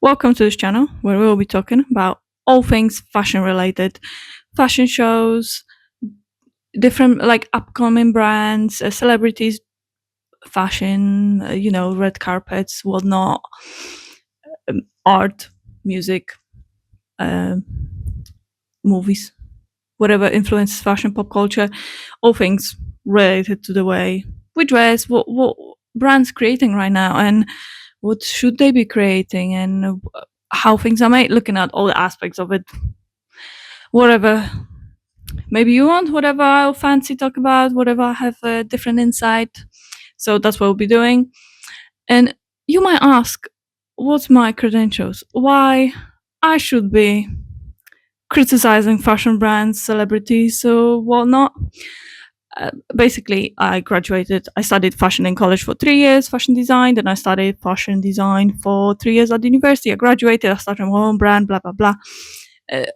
Welcome to this channel where we will be talking about all things fashion related, fashion shows, different like upcoming brands, celebrities, fashion, red carpets, whatnot, art, music, uh, movies, whatever influences fashion, pop culture, all things related to the way we dress, what brands creating right now, and what should they be creating, and how things are made. Looking at all the aspects of it, whatever maybe you want, whatever I'll fancy talk about, whatever I have a different insight. So that's what we'll be doing. And you might ask, what's my credentials? Why I should be criticizing fashion brands, celebrities, or whatnot. Basically, I studied fashion in college for 3 years, fashion design. Then I studied fashion design for 3 years at the university. I graduated, I started my own brand, blah, blah, blah.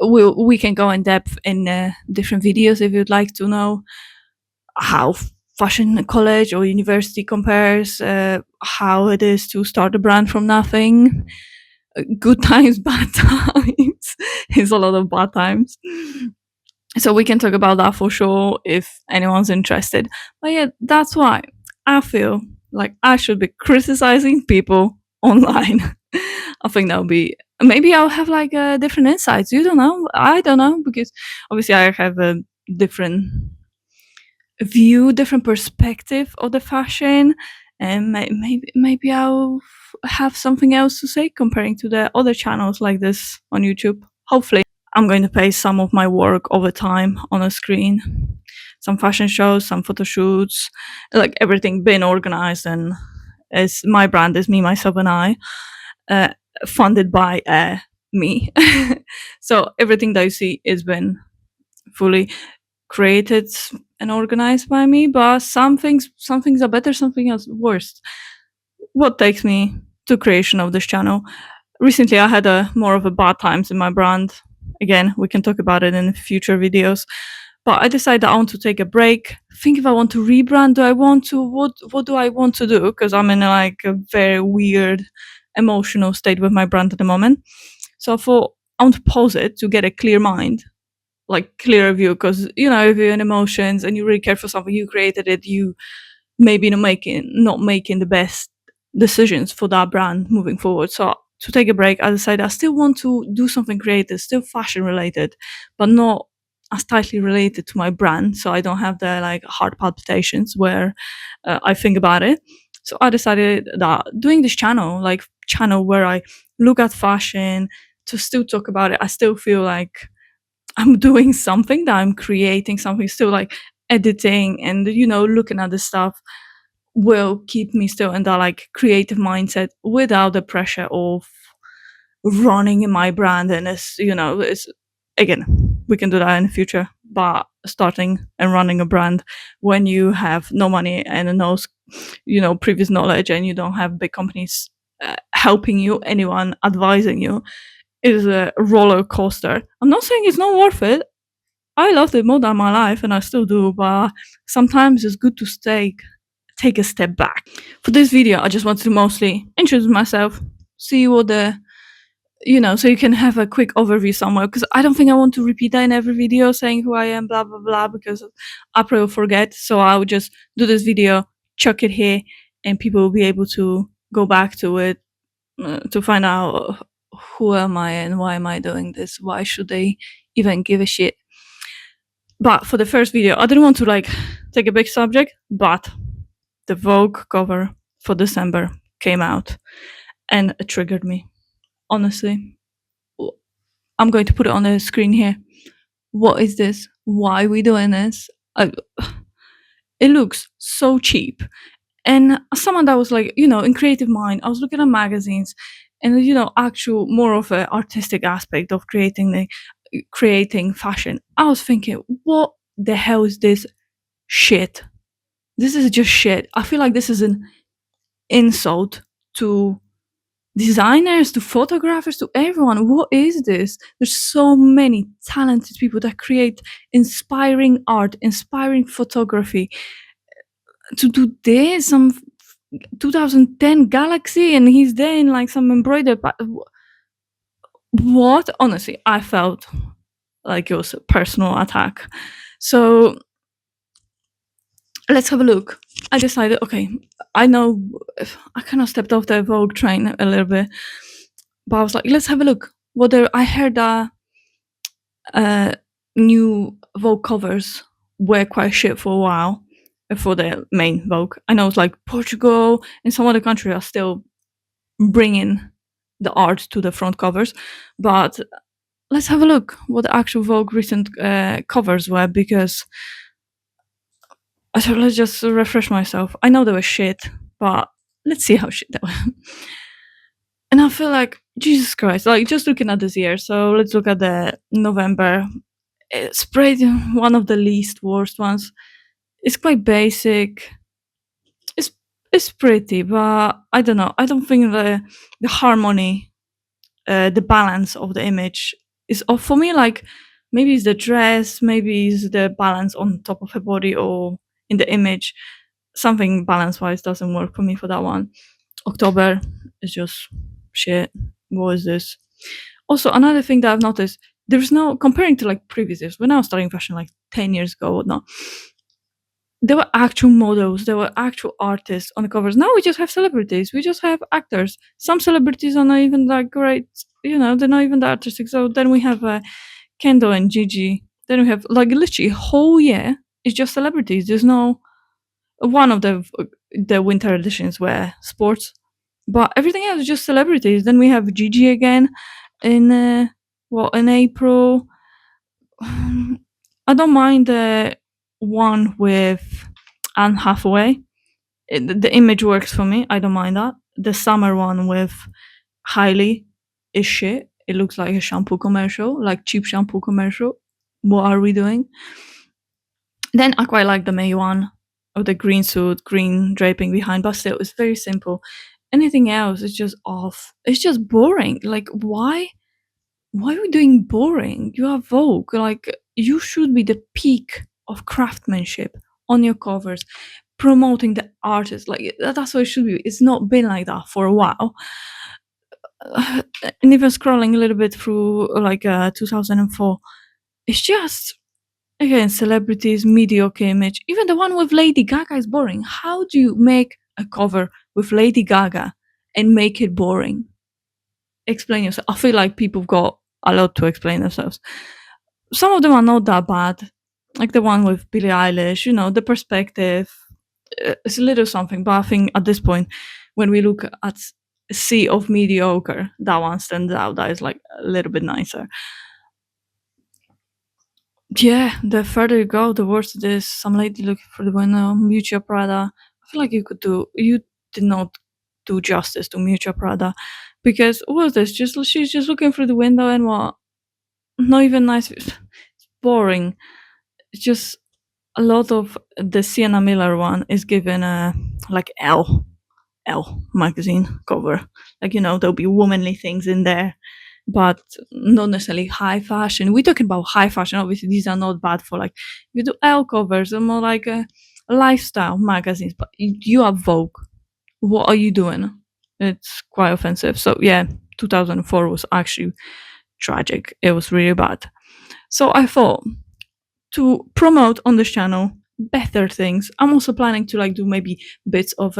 We can go in depth in different videos if you'd like to know how fashion college or university compares, how it is to start a brand from nothing, good times, bad times. It's a lot of bad times. So we can talk about that for sure if anyone's interested. But yeah, that's why I feel like I should be criticizing people online. I think that'll be, maybe I'll have like different insights. You don't know. I don't know, because obviously I have a different view, different perspective of the fashion, and maybe I'll have something else to say comparing to the other channels like this on YouTube. Hopefully, I'm going to paste some of my work over time on a screen. Some fashion shows, some photo shoots, like everything been organized, and as my brand is me, myself, and I, uh, funded by me. So everything that you see has been fully created and organized by me. But some things are better, some things are worse. What takes me to creation of this channel? Recently, I had a more of a bad times in my brand. Again, we can talk about it in future videos. But I decided I want to take a break. Think if I want to rebrand. Do I want to? What do I want to do? Because I'm in like a very weird emotional state with my brand at the moment. So I thought I want to pause it to get a clear mind, like clear view. Because if you're in emotions and you really care for something, you created it. You maybe not making the best decisions for that brand moving forward. So to take a break, I decided I still want to do something creative, still fashion related, but not as tightly related to my brand. So I don't have the like heart palpitations where I think about it. So I decided that doing this channel where I look at fashion to still talk about it, I still feel like I'm doing something, that I'm creating something, still like editing and looking at the stuff will keep me still in that like creative mindset without the pressure of running in my brand. And it's again, we can do that in the future, but starting and running a brand when you have no money and no previous knowledge, and you don't have big companies helping you, anyone advising you, is a roller coaster. I'm not saying it's not worth it. I loved it more than my life, and I still do, but sometimes it's good to take a step back. For this video, I just wanted to mostly introduce myself, see what so you can have a quick overview somewhere, because I don't think I want to repeat that in every video, saying who I am, blah, blah, blah, because I probably will forget. So I would just do this video, chuck it here, and people will be able to go back to it to find out who am I and why am I doing this? Why should they even give a shit? But for the first video, I didn't want to like take a big subject, but the Vogue cover for December came out and it triggered me. Honestly, I'm going to put it on the screen here. What is this? Why are we doing this? It looks so cheap. And someone that was like, in creative mind, I was looking at magazines and, actual more of an artistic aspect of creating fashion. I was thinking, what the hell is this shit? This is just shit. I feel like this is an insult to designers, to photographers, to everyone. What is this? There's so many talented people that create inspiring art, inspiring photography. To do this, some 2010 Galaxy, and he's there in like some embroidered. what honestly I felt like it was a personal attack. So let's have a look. I decided, okay, I know I kind of stepped off the Vogue train a little bit, but I was like, let's have a look. I heard that uh, new Vogue covers were quite shit for a while for the main Vogue. I know it's like Portugal and some other countries are still bringing the art to the front covers, but let's have a look what the actual Vogue recent covers were, because I thought, let's just refresh myself. I know they were shit, but let's see how shit they were. And I feel like, Jesus Christ, like just looking at this year. So let's look at the November. It's pretty one of the least worst ones. It's quite basic. It's it's pretty, but I don't know. I don't think the harmony, the balance of the image is off for me. Like maybe it's the dress, maybe it's the balance on top of her body or in the image. Something balance wise doesn't work for me for that one. October is just shit. What is this? Also, another thing that I've noticed, there's no comparing to like previous years when I was studying fashion like 10 years ago or whatnot. There were actual models, there were actual artists on the covers. Now we just have celebrities, we just have actors. Some celebrities are not even that great, they're not even that artistic. So then we have Kendall and Gigi. Then we have like literally whole year it's just celebrities. There's no one of the winter editions were sports, but everything else is just celebrities. Then we have Gigi again in in April. I don't mind the one with Anne Hathaway. The image works for me. I don't mind that. The summer one with Hailey is shit. It looks like a shampoo commercial, like cheap shampoo commercial. What are we doing? Then I quite like the May one of the green suit, green draping behind, but still, it's very simple. Anything else is just off. It's just boring. Like, why? Why are we doing boring? You are Vogue. Like, you should be the peak of craftsmanship on your covers, promoting the artist. Like, that's what it should be. It's not been like that for a while. And even scrolling a little bit through, like, 2004, it's just again, celebrities, mediocre image. Even the one with Lady Gaga is boring. How do you make a cover with Lady Gaga and make it boring? Explain yourself. I feel like people have got a lot to explain themselves. Some of them are not that bad. Like the one with Billie Eilish, the perspective. It's a little something, but I think at this point, when we look at a sea of mediocre, that one stands out. That is like a little bit nicer. Yeah, the further you go, the worse it is. Some lady looking for the window, Miuccia Prada. I feel like you did not do justice to Miuccia Prada, because what was this? She's just looking through the window and what? Not even nice. It's boring. It's just a lot of the Sienna Miller one is given a like Elle magazine cover. Like, there'll be womanly things in there, but not necessarily high fashion. We're talking about high fashion. Obviously, these are not bad for like, you do Elle covers, they're more like lifestyle magazines, but you are Vogue. What are you doing? It's quite offensive. So, yeah, 2004 was actually tragic. It was really bad. So, I thought to promote on this channel better things, I'm also planning to like do maybe bits of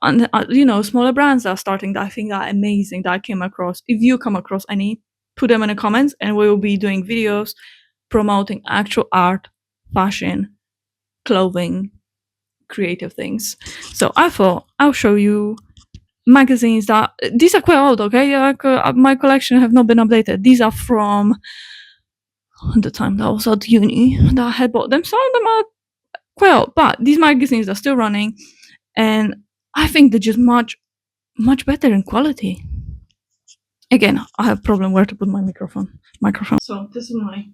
and smaller brands that are starting that I think are amazing that I came across. If you come across any, put them in the comments and we will be doing videos promoting actual art, fashion, clothing, creative things. So I thought I'll show you magazines that these are quite old. Okay, my collection have not been updated. These are from the time that I was at uni that I had bought them. Some of them are quite old, but these magazines are still running, and I think they're just much better in quality. Again, I have a problem where to put my microphone. So this is my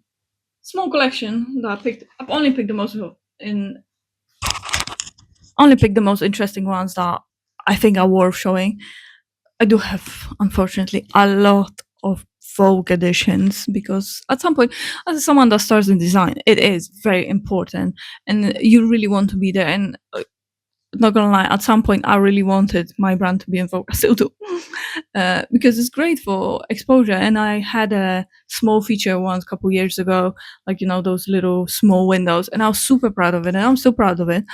small collection that I picked. I've only picked the most interesting ones that I think are worth showing. I do have, unfortunately, a lot of Vogue editions because at some point, as someone that starts in design, it is very important, and you really want to be there. And not gonna lie, at some point I really wanted my brand to be in Vogue. I still do. Because it's great for exposure. And I had a small feature once a couple years ago, like, those little small windows, and I was super proud of it, and I'm still proud of it.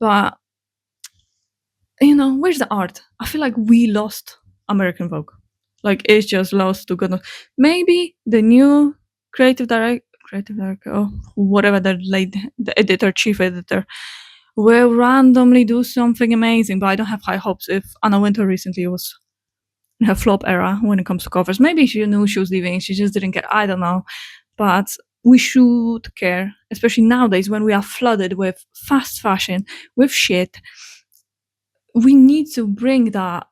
But, where's the art? I feel like we lost American Vogue. Like, it's just lost to goodness. Maybe the new creative director, or whatever the editor, chief editor, will randomly do something amazing, but I don't have high hopes. If Anna Wintour recently was in her flop era when it comes to covers, maybe she knew she was leaving, she just didn't care. I don't know. But we should care, especially nowadays when we are flooded with fast fashion, with shit. We need to bring that,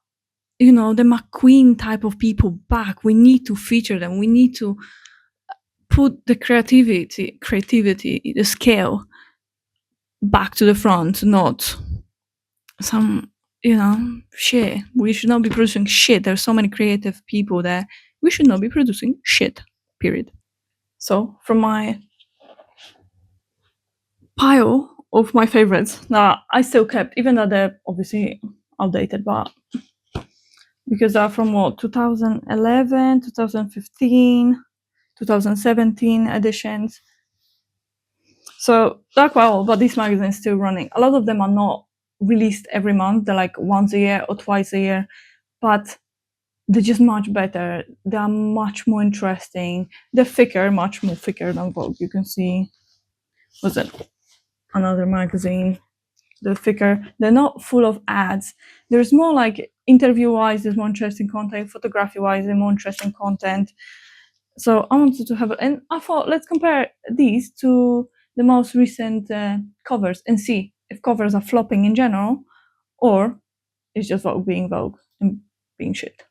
the McQueen type of people back. We need to feature them. We need to put the creativity, the scale back to the front, not some, shit. We should not be producing shit. There's so many creative people there. We should not be producing shit, period. So, from my pile of my favorites that I still kept, even though they're obviously outdated, but because they're from what, 2011, 2015, 2017 editions. So they're quite old, but these magazines still running. A lot of them are not released every month. They're like once a year or twice a year, but they're just much better. They are much more interesting. They're thicker, much more thicker than Vogue. You can see, was it another magazine? They're thicker. They're not full of ads. There's more like interview-wise, there's more interesting content. Photography-wise, there's more interesting content. So I wanted to have it, and I thought let's compare these to the most recent covers and see if covers are flopping in general, or it's just Vogue being Vogue and being shit.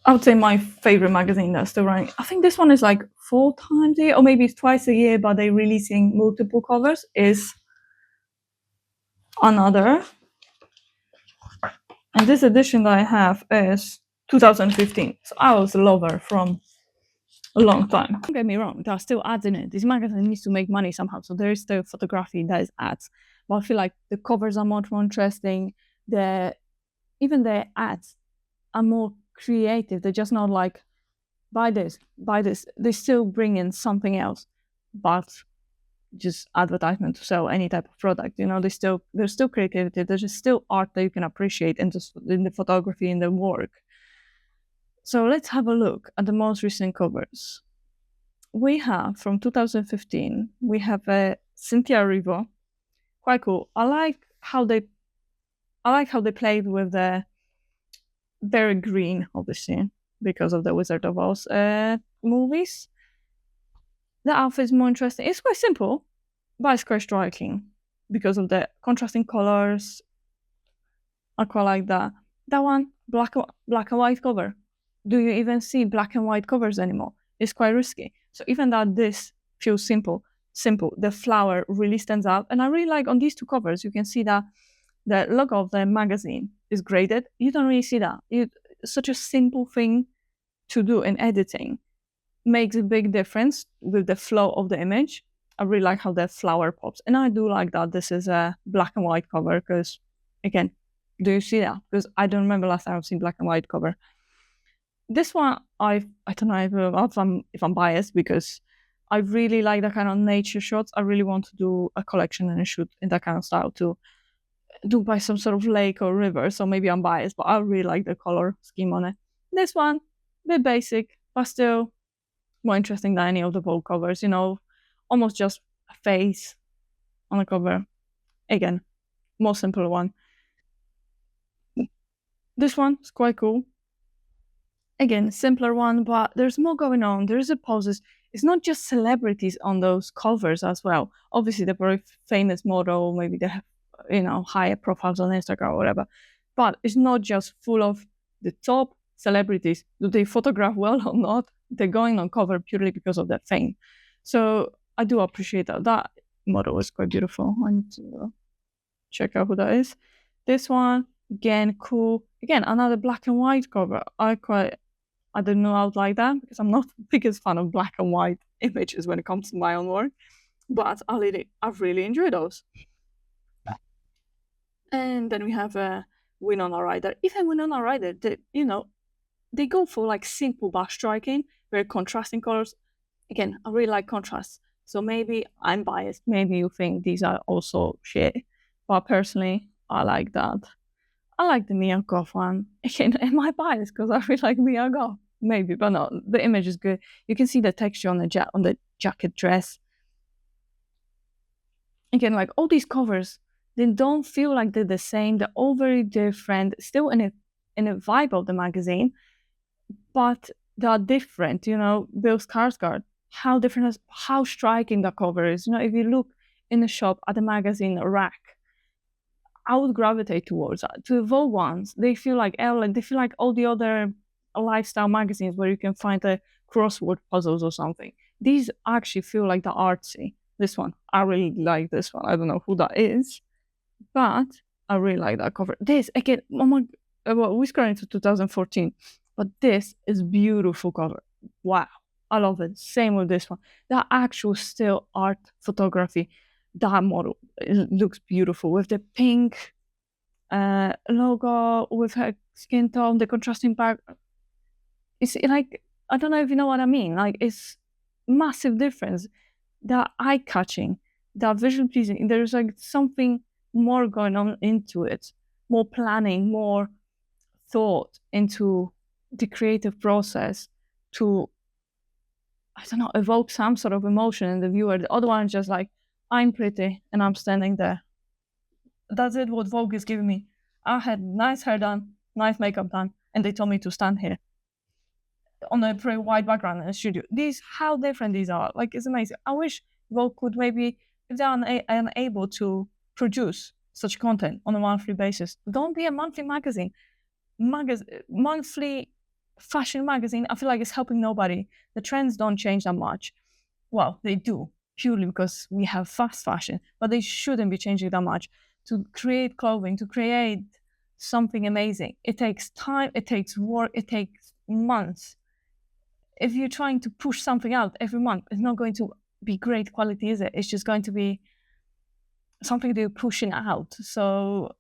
I would say my favorite magazine that's still running. I think this one is like 4 times a year, or maybe it's twice a year, but they're releasing multiple covers. Is Another, and this edition that I have is 2015. So I was a lover from a long time. Don't get me wrong, there are still ads in it. This magazine needs to make money somehow, so there is still photography, there is ads. But I feel like the covers are much more interesting. Even the ads are more creative. They're just not like buy this, buy this. They still bring in something else, but just advertisement to sell any type of product. There's still creativity. There's just still art that you can appreciate in the photography, in the work. So let's have a look at the most recent covers. We have from 2015. We have a Cynthia Erivo, quite cool. I like how they played with the very green, obviously, because of the Wizard of Oz movies. The outfit is more interesting. It's quite simple, but it's quite striking because of the contrasting colors. I quite like that. That one, black and white cover. Do you even see black and white covers anymore? It's quite risky. So even that this feels simple, the flower really stands out. And I really like on these two covers, you can see that the logo of the magazine is graded. You don't really see that. Such a simple thing to do in editing makes a big difference with the flow of the image. I really like how that flower pops. And I do like that this is a black and white cover because, again, do you see that? Because I don't remember last time I've seen black and white cover. This one, I don't know if I'm biased because I really like that kind of nature shots. I really want to do a collection and a shoot in that kind of style to do by some sort of lake or river. So maybe I'm biased, but I really like the color scheme on it. This one, a bit basic, but still more interesting than any of the Vogue covers. Almost just a face on a cover. Again, more simple one. This one is quite cool. Again, simpler one, but there's more going on. There's a poses. It's not just celebrities on those covers as well. Obviously, the very famous model, maybe they have, higher profiles on Instagram or whatever. But it's not just full of the top celebrities. Do they photograph well or not? They're going on cover purely because of their fame. So I do appreciate that. That model is quite beautiful. I need to check out who that is. This one, again, cool. Again, another black and white cover. I don't know I would like that because I'm not the biggest fan of black and white images when it comes to my own work, but I really enjoy those. And then we have Winona Ryder. Even Winona Ryder, they go for like simple brush striking, very contrasting colors. Again, I really like contrast. So maybe I'm biased. Maybe you think these are also shit. But personally, I like that. I like the Mia Goth one. Again, am I biased because I really like Mia Goth? Maybe, but no. The image is good. You can see the texture on the jacket dress. Again, like all these covers, they don't feel like they're the same. They're all very different. Still in a vibe of the magazine, but they are different. Bill Skarsgård, how different is how striking the cover is. If you look in the shop at the magazine rack, I would gravitate towards that. To the Vogue ones, they feel like they feel like all the other lifestyle magazines where you can find the crossword puzzles or something. These actually feel like the artsy. This one, I really like this one. I don't know who that is, but I really like that cover. This again, oh my, well, we scrolled into 2014, but this is beautiful cover. Wow, I love it. Same with this one. The actual still art photography, that model looks beautiful with the pink logo, with her skin tone, the contrasting back. It's like, I don't know if you know what I mean. Like, it's massive difference. They're eye catching, they're visually pleasing. There's like something more going on into it, more planning, more thought into the creative process to, I don't know, evoke some sort of emotion in the viewer. The other one is just like, I'm pretty and I'm standing there. That's it, what Vogue is giving me. I had nice hair done, nice makeup done, and they told me to stand here on a pretty white background in the studio. These, how different these are. Like, it's amazing. I wish Vogue could maybe, if they're unable to produce such content on a monthly basis, don't be a monthly magazine. Monthly fashion magazine, I feel like it's helping nobody. The trends don't change that much. Well, they do, purely because we have fast fashion, but they shouldn't be changing that much. To create clothing, to create something amazing, it takes time, it takes work, it takes months. If you're trying to push something out every month, it's not going to be great quality, is it? It's just going to be something they're pushing out. So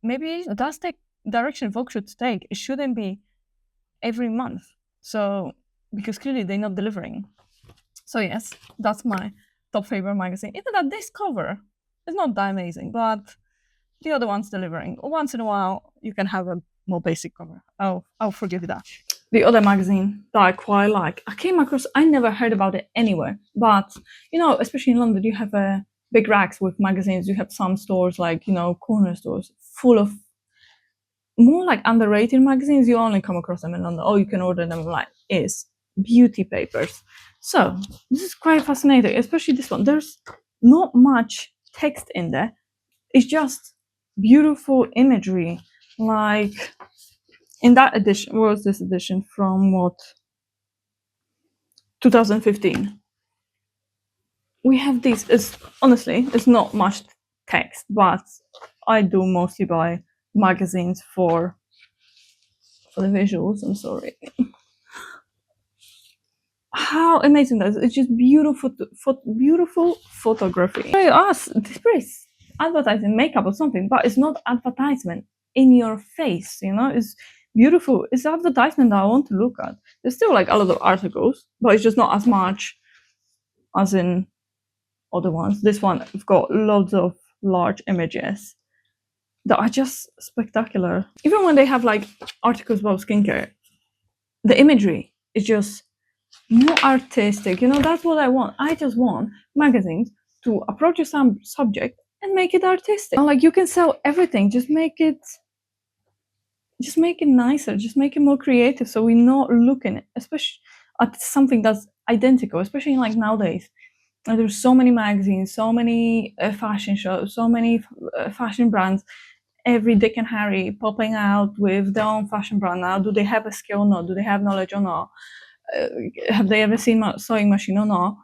maybe that's the direction Vogue should take. It shouldn't be every month. So, because clearly they're not delivering. So yes, that's my top favorite magazine. Even that this cover is not that amazing, but the other one's delivering. Once in a while, you can have a more basic cover. I'll forgive you that. The other magazine that I quite like, I came across, I never heard about it anywhere, but especially in London, you have big racks with magazines. You have some stores like, corner stores full of more like underrated magazines. You only come across them in London, or you can order them online, is beauty papers. So this is quite fascinating, especially this one. There's not much text in there. It's just beautiful imagery. Like in that edition, what was this edition from? What, 2015? We have these. It's not much text, but I do mostly buy magazines for the visuals. I'm sorry. How amazing that is. It's just beautiful, beautiful photography. This advertising makeup or something, but it's not advertisement in your face, it's beautiful. It's advertisement that I want to look at. There's still like a lot of articles, but it's just not as much as in other ones. This one, I've got loads of large images that are just spectacular. Even when they have like articles about skincare, the imagery is just more artistic. That's what I want. I just want magazines to approach some subject and make it artistic. And like, you can sell everything, just make it nicer, just make it more creative, so we're not looking especially at something that's identical, especially like nowadays. There's so many magazines, so many fashion shows, so many fashion brands, every Dick and Harry popping out with their own fashion brand now. Do they have a skill or not? Do they have knowledge or not? Have they ever seen a sewing machine or not?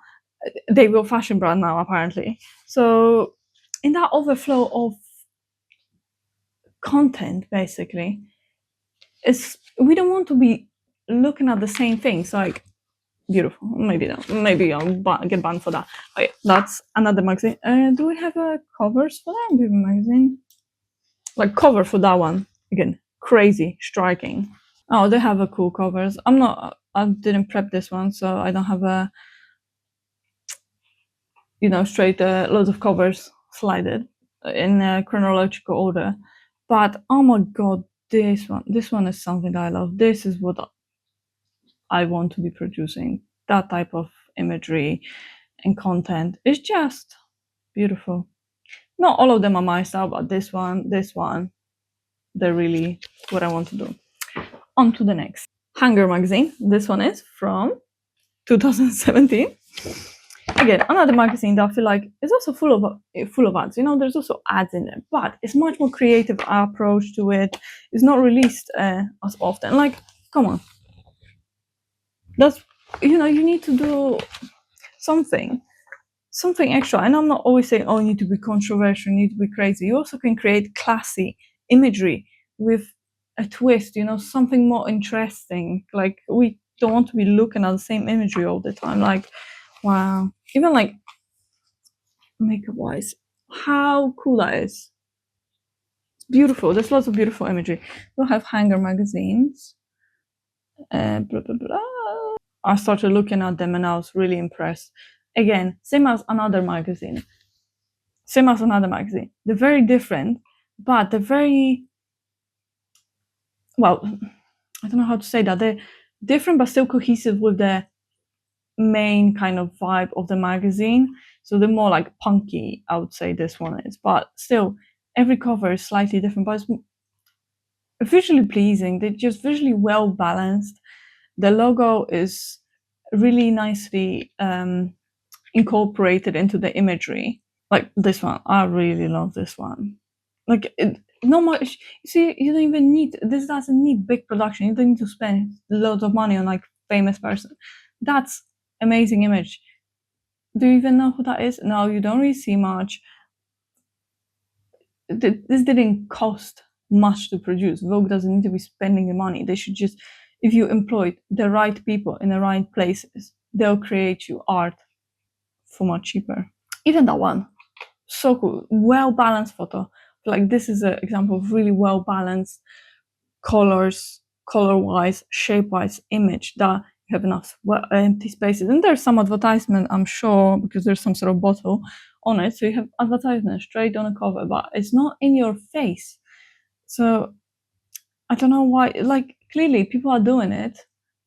They will fashion brand now, apparently. So in that overflow of content, basically, we don't want to be looking at the same things. Like, beautiful. Maybe not. Maybe I'll get banned for that. Okay, that's another magazine. Do we have covers for that magazine? like cover for that one. Again, crazy, striking. Oh, they have a cool covers. I didn't prep this one, so I don't have a, straight loads of covers slided in chronological order. But oh my god, this one is something that I love. This is what I want to be producing. That type of imagery and content is just beautiful. Not all of them are my style, but this one, they're really what I want to do. On to the next. Hanger magazine. This one is from 2017. Again, another magazine that I feel like is also full of ads. There's also ads in there, but it's much more creative approach to it. It's not released as often. Like, come on, that's you need to do something extra. And I'm not always saying, oh, you need to be controversial, you need to be crazy. You also can create classy imagery with a twist, something more interesting. Like, we don't want to be looking at the same imagery all the time. Like, wow. Even like makeup wise, how cool that is. It's beautiful. There's lots of beautiful imagery. We'll have hanger magazines. Blah, blah, blah. I started looking at them and I was really impressed. Again, same as another magazine. They're very different, but they're very, well, I don't know how to say that. They're different but still cohesive with the main kind of vibe of the magazine. So they're more like punky, I would say this one is. But still, every cover is slightly different, but it's visually pleasing. They're just visually well balanced. The logo is really nicely incorporated into the imagery. Like this one, I really love this one. Like, not much. You see, you don't even need, this doesn't need big production. You don't need to spend loads of money on like famous person. That's amazing image. Do you even know who that is? No, you don't really see much. This didn't cost much to produce. Vogue doesn't need to be spending the money. They should just, if you employ the right people in the right places, they'll create you art for much cheaper. Even that one, so cool, well balanced photo. Like, this is an example of really well balanced colors, color wise, shape wise image that you have enough empty spaces. And there's some advertisement, I'm sure, because there's some sort of bottle on it. So you have advertisement straight on the cover, but it's not in your face. So I don't know why. Like, clearly people are doing it.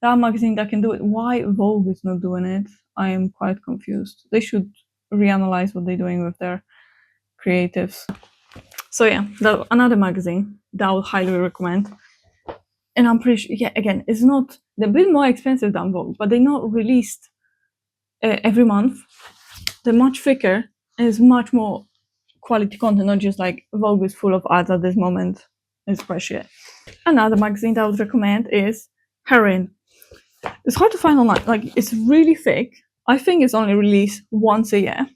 That magazine that can do it. Why Vogue is not doing it? I am quite confused. They should reanalyze what they're doing with their creatives. So yeah, another magazine that I would highly recommend. And I'm pretty sure, yeah, again, it's not, they're a bit more expensive than Vogue, but they're not released every month. They're much thicker and it's much more quality content, not just like Vogue is full of ads at this moment. It's quite shit. Another magazine that I would recommend is Heroin. It's hard to find online. Like, it's really thick. I think it's only released once a year.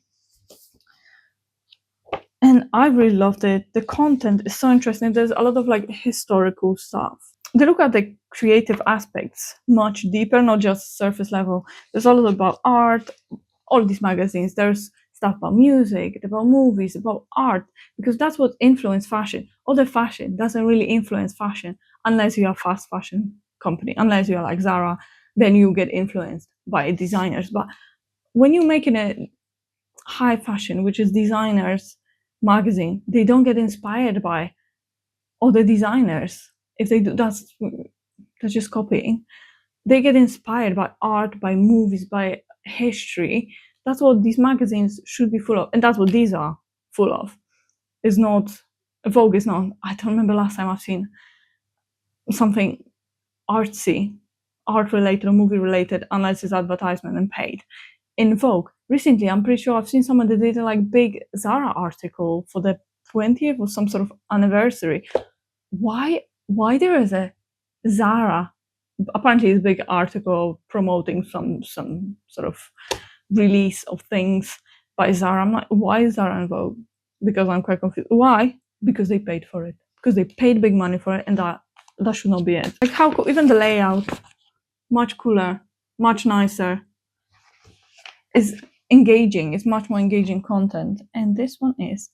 And I really loved it. The content is so interesting. There's a lot of like historical stuff. They look at the creative aspects much deeper, not just surface level. There's a lot about art. All these magazines, there's stuff about music, about movies, about art, because that's what influenced fashion. Other fashion doesn't really influence fashion unless you're a fast fashion company, unless you're like Zara, then you get influenced by designers. But when you're making a high fashion, which is designers magazine, they don't get inspired by other designers. If they do, that's just copying. They get inspired by art, by movies, by history. That's what these magazines should be full of, and that's what these are full of. It's not, Vogue is not, I don't remember last time I've seen something artsy, art related or movie related, unless it's advertisement and paid. In Vogue, recently, I'm pretty sure I've seen someone that did a like big Zara article for the 20th or some sort of anniversary. Why there is a Zara, apparently it's a big article promoting some sort of release of things by Zara. I'm like, why is Zara in Vogue? Because I'm quite confused. Why? Because they paid for it. Because they paid big money for it, and that should not be it. Like, how cool, even the layout, much cooler, much nicer. Is engaging. It's much more engaging content. And this one is,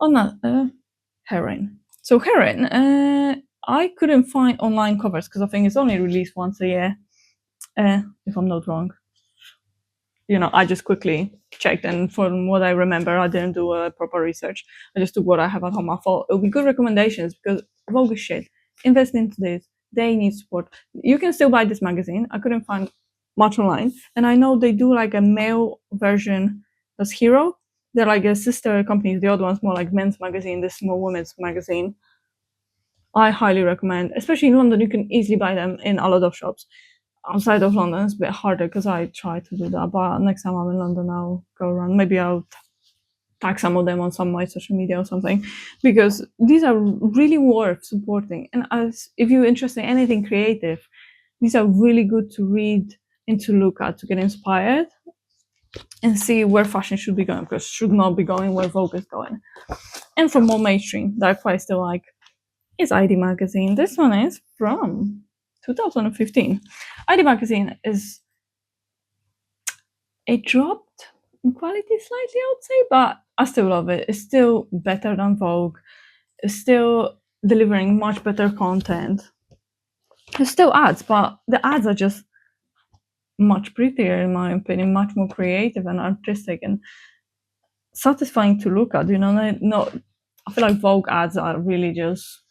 oh no, Heroin. So Heroin, I couldn't find online covers because I think it's only released once a year, if I'm not wrong. I just quickly checked, and from what I remember, I didn't do a proper research. I just took what I have at home. I thought it would be good recommendations because Vogue is shit. Invest into this. They need support. You can still buy this magazine. I couldn't find much online, and I know they do like a male version as Hero. They're like a sister company. The other one's more like men's magazine. This small women's magazine. I highly recommend, especially in London. You can easily buy them in a lot of shops. Outside of London, it's a bit harder because I try to do that. But next time I'm in London, I'll go around. Maybe I'll tag some of them on some of my social media or something, because these are really worth supporting. And as if you're interested in anything creative, these are really good to read and to look at to get inspired and see where fashion should be going, because it should not be going where Vogue is going. And from more mainstream that I quite still like is ID Magazine. This one is from 2015. ID Magazine is, it dropped in quality slightly, I would say, but I still love it. It's still better than Vogue. It's still delivering much better content. There's still ads, but the ads are just much prettier, in my opinion, much more creative and artistic and satisfying to look at. I feel like Vogue ads are really just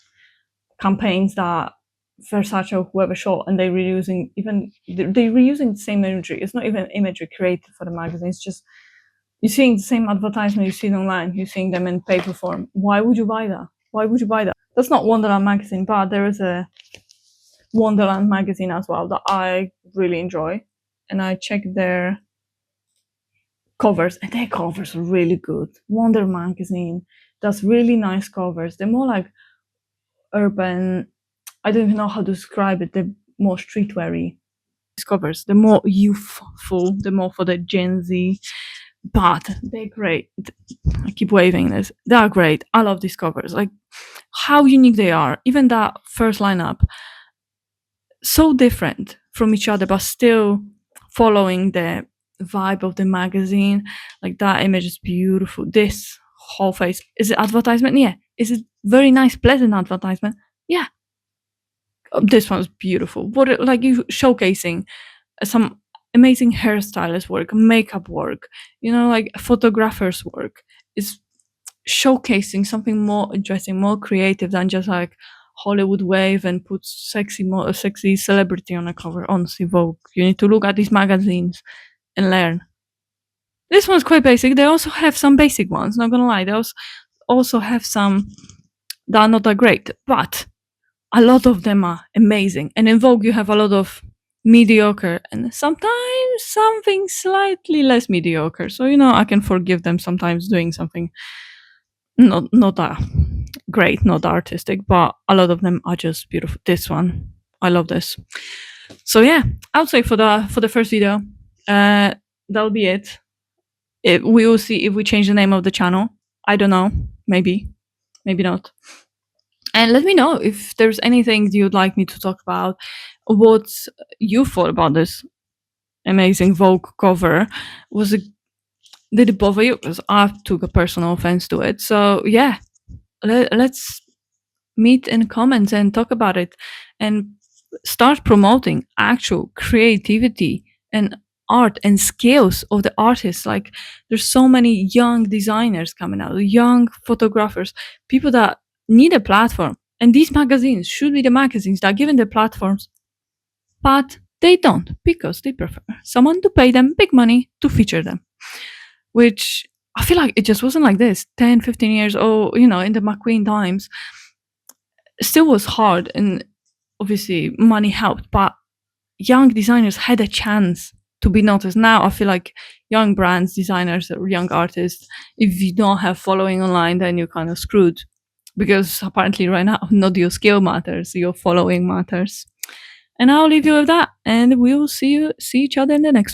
campaigns that Versace or whoever shot, and they're reusing the same imagery. It's not even imagery created for the magazine. It's just you're seeing the same advertisement you see online. You're seeing them in paper form. Why would you buy that? Why would you buy that? That's not Wonderland magazine, but there is a Wonderland magazine as well that I really enjoy, and I check their covers, and their covers are really good. Wonder magazine does really nice covers. They're more like urban. I don't even know how to describe it. They're more streetweary covers. They're more youthful. They're more for the Gen Z, but they're great. I keep waving this. They are great. I love these covers. Like how unique they are. Even that first lineup, so different from each other, but still following the vibe of the magazine. Like that image is beautiful. This whole face, is it advertisement? Yeah. Is it very nice, pleasant advertisement? Yeah. This one's beautiful. What, like, you showcasing some amazing hairstylist work, makeup work, like photographers work. Is showcasing something more interesting, more creative than just like Hollywood wave and put sexy celebrity on a cover. Honestly, Vogue, you need to look at these magazines and learn. This one's quite basic. They also have some basic ones, not gonna lie. They also have some that are not that great, but a lot of them are amazing. And in Vogue, you have a lot of mediocre and sometimes something slightly less mediocre. So, I can forgive them sometimes doing something not that great, not artistic, but a lot of them are just beautiful. This one, I love this. So yeah, I would say for the first video, that'll be it. We will see if we change the name of the channel. I don't know. Maybe not. And let me know if there's anything you'd like me to talk about. What you thought about this amazing Vogue cover. Did it bother you? Because I took a personal offense to it. So yeah, let's meet in comments and talk about it and start promoting actual creativity and art and skills of the artists. Like there's so many young designers coming out, young photographers, people that need a platform. And these magazines should be the magazines that are given the platforms, but they don't, because they prefer someone to pay them big money to feature them, which I feel like it just wasn't like this 10, 15 years, or, in the McQueen times. It still was hard, and obviously money helped, but young designers had a chance to be noticed. Now I feel like young brands, designers, or young artists, if you don't have following online, then you're kind of screwed, because apparently right now not your skill matters, your following matters. And I'll leave you with that, and we'll see each other in the next one.